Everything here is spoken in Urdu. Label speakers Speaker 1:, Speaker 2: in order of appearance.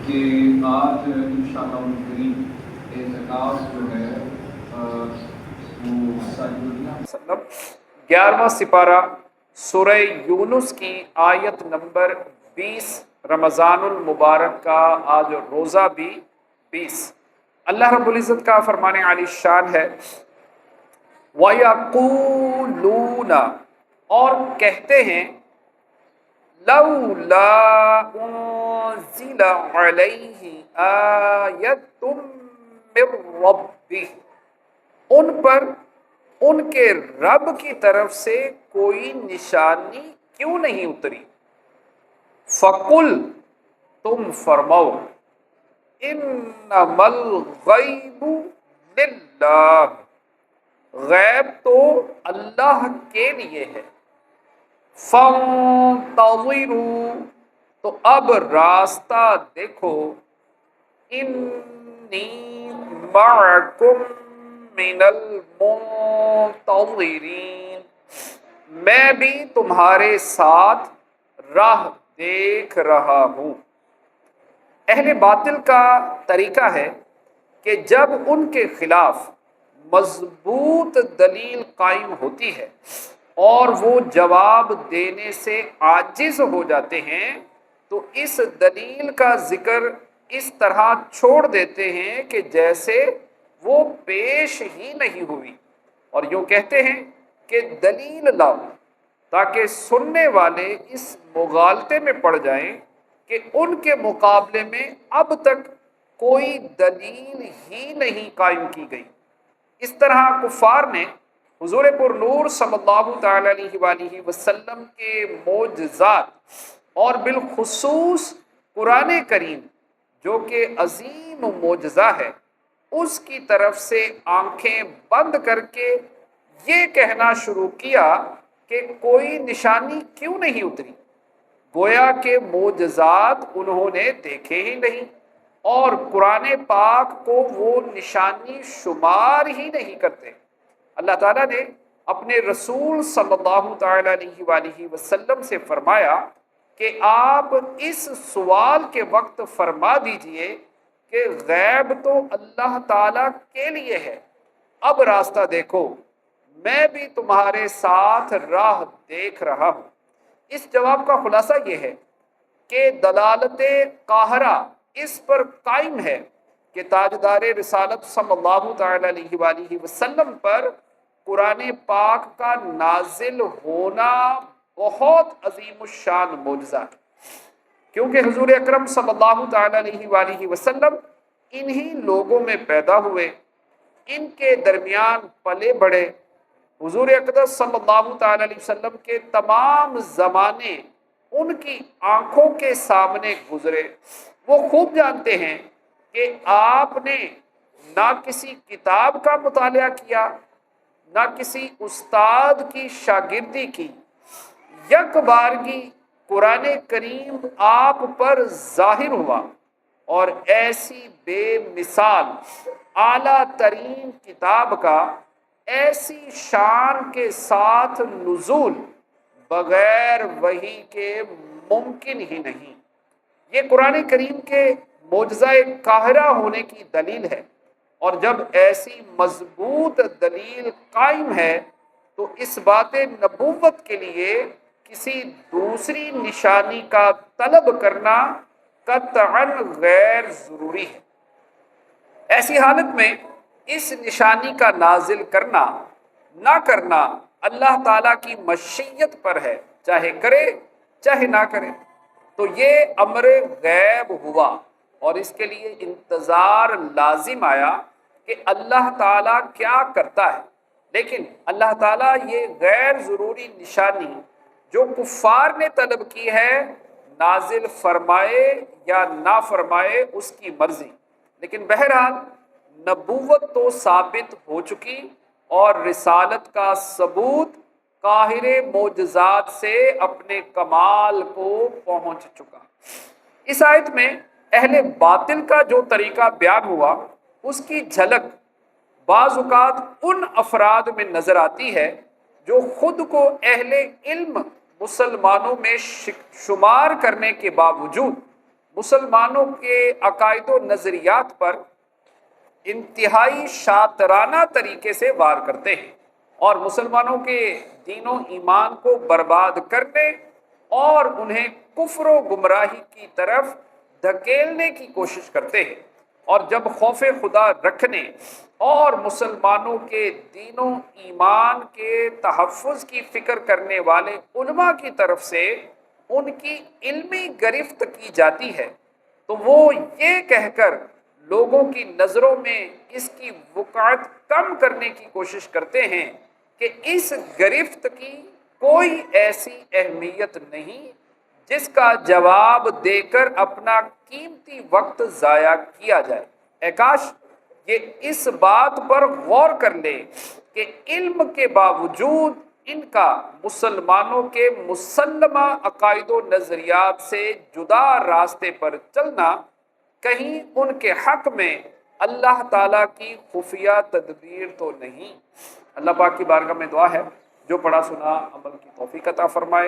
Speaker 1: کہ آج انشاءاللہ الکریم اعتکاف جو ہے وہ ساری
Speaker 2: 11واں سپارہ سورہ یونس کی آیت نمبر 20، رمضان المبارک کا آج روزہ بھی 20۔ اللہ رب العزت کا فرمان عالی شان ہے وَيَقُولُونَ، اور کہتے ہیں لولا انزل علیہ آیۃ من ربہ، ان پر ان کے رب کی طرف سے کوئی نشانی کیوں نہیں اتری؟ فقل، تم فرماؤ انما الغیب للہ، غیب تو اللہ کے لیے ہے، فانتظروا، تو اب راستہ دیکھو، انی معکم من المنتظرین، میں بھی تمہارے ساتھ راہ دیکھ رہا ہوں۔ اہل باطل کا طریقہ ہے کہ جب ان کے خلاف مضبوط دلیل قائم ہوتی ہے اور وہ جواب دینے سے عاجز ہو جاتے ہیں تو اس دلیل کا ذکر اس طرح چھوڑ دیتے ہیں کہ جیسے وہ پیش ہی نہیں ہوئی، اور یوں کہتے ہیں کہ دلیل لاؤ، تاکہ سننے والے اس مغالطے میں پڑ جائیں کہ ان کے مقابلے میں اب تک کوئی دلیل ہی نہیں قائم کی گئی۔ اس طرح کفار نے حضور پر نور صلی اللہ تعالی علیہ وآلہ وسلم کے معجزات اور بالخصوص قرآن کریم جو کہ عظیم معجزہ ہے، اس کی طرف سے آنکھیں بند کر کے یہ کہنا شروع کیا کہ کوئی نشانی کیوں نہیں اتری، گویا کہ معجزات انہوں نے دیکھے ہی نہیں اور قرآن پاک کو وہ نشانی شمار ہی نہیں کرتے۔ اللہ تعالیٰ نے اپنے رسول صلی اللہ تعالی علیہ وآلہ وسلم سے فرمایا کہ آپ اس سوال کے وقت فرما دیجئے کہ غیب تو اللہ تعالیٰ کے لیے ہے، اب راستہ دیکھو، میں بھی تمہارے ساتھ راہ دیکھ رہا ہوں۔ اس جواب کا خلاصہ یہ ہے کہ دلالت قاہرہ اس پر قائم ہے کہ تاجدار رسالت صلی اللہ تعالی علیہ وآلہ وسلم پر قرآن پاک کا نازل ہونا بہت عظیم الشان معجزہ ہے، کیونکہ حضور اکرم صلی اللہ تعالی علیہ وآلہ وسلم انہی لوگوں میں پیدا ہوئے، ان کے درمیان پلے بڑھے، حضور اقدس صلی اللہ تعالی علیہ وسلم کے تمام زمانے ان کی آنکھوں کے سامنے گزرے۔ وہ خوب جانتے ہیں کہ آپ نے نہ کسی کتاب کا مطالعہ کیا، نہ کسی استاد کی شاگردی کی، یک بارگی قرآن کریم آپ پر ظاہر ہوا اور ایسی بے مثال اعلیٰ ترین کتاب کا ایسی شان کے ساتھ نزول بغیر وحی کے ممکن ہی نہیں۔ یہ قرآن کریم کے معجزہ قاہرہ ہونے کی دلیل ہے، اور جب ایسی مضبوط دلیل قائم ہے تو اس بات نبوت کے لیے کسی دوسری نشانی کا طلب کرنا قطعاً غیر ضروری ہے۔ ایسی حالت میں اس نشانی کا نازل کرنا نہ کرنا اللہ تعالیٰ کی مشیت پر ہے، چاہے کرے چاہے نہ کرے۔ تو یہ امر غیب ہوا اور اس کے لیے انتظار لازم آیا کہ اللہ تعالیٰ کیا کرتا ہے، لیکن اللہ تعالیٰ یہ غیر ضروری نشانی جو کفار نے طلب کی ہے نازل فرمائے یا نہ فرمائے اس کی مرضی، لیکن بہرحال نبوت تو ثابت ہو چکی اور رسالت کا ثبوت قاہر معجزات سے اپنے کمال کو پہنچ چکا۔ اس آیت میں اہل باطل کا جو طریقہ بیان ہوا اس کی جھلک بعض اوقات ان افراد میں نظر آتی ہے جو خود کو اہل علم مسلمانوں میں شمار کرنے کے باوجود مسلمانوں کے عقائد و نظریات پر انتہائی شاطرانہ طریقے سے وار کرتے ہیں اور مسلمانوں کے دین و ایمان کو برباد کرنے اور انہیں کفر و گمراہی کی طرف دھکیلنے کی کوشش کرتے ہیں۔ اور جب خوف خدا رکھنے اور مسلمانوں کے دین و ایمان کے تحفظ کی فکر کرنے والے علماء کی طرف سے ان کی علمی گرفت کی جاتی ہے تو وہ یہ کہہ کر لوگوں کی نظروں میں اس کی وقعت کم کرنے کی کوشش کرتے ہیں کہ اس گرفت کی کوئی ایسی اہمیت نہیں جس کا جواب دے کر اپنا قیمتی وقت ضائع کیا جائے۔ اے کاش یہ اس بات پر غور کر لے کہ علم کے باوجود ان کا مسلمانوں کے مسلمہ عقائد و نظریات سے جدا راستے پر چلنا کہیں ان کے حق میں اللہ تعالیٰ کی خفیہ تدبیر تو نہیں۔ اللہ پاک کی بارگاہ میں دعا ہے جو پڑھا سنا عمل کی توفیق عطا فرمائے۔